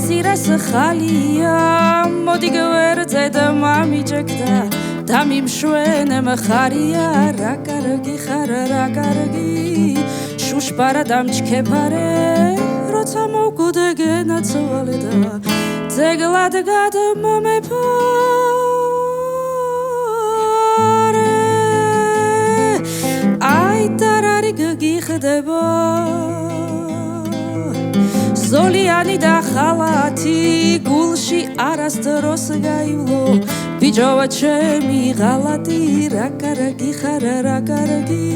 სირას ხალია მოდი გვერდზე და მამიჭეკდა და მიმშვენე მხარია რა კარგი ხარ რა კარგი შუშპარა დამჩქეფარე როცა მოვგოდე გენაცვალე და ძეგლად გადმომეფარე აი დარარი გიხდება ზოლიანი და ხალათი გულში არასდროს გაივლო ბიჭოვა ჩემი ღალატი რა კარგი ხარ რა კარგი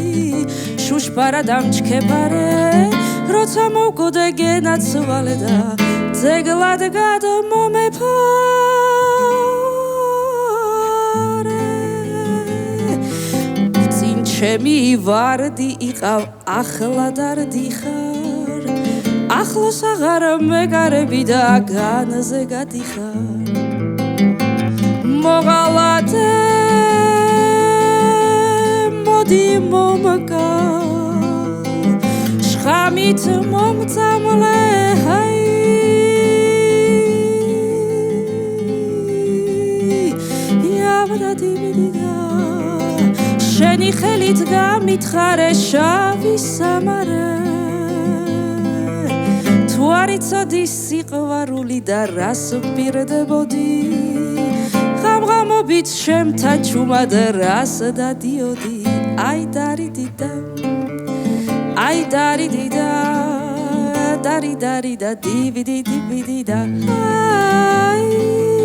შუშპარა დამჩქეფარე როცა მოვგოდე გენაცვალე და ძეგლად გადმომეფარე წინ ჩემი ვარდი იყავ ახლა დარდიხარ ახლოს აღარ მეგარები და განზე გადიხარ მოღალატე მოდი მომკა შხამით მომწამლე ჰაი იავდადიბიდა შენი ხელით გამითხარე შავი სამარე თუ არ იცოდი სიყვარული და რას ვპირდებოდი ღამღამობით შემთან ჩუმად რას დადიოდი აი დარიდიდა აი დარიდიდა დარი დარი და დივიდი დივიდი და აი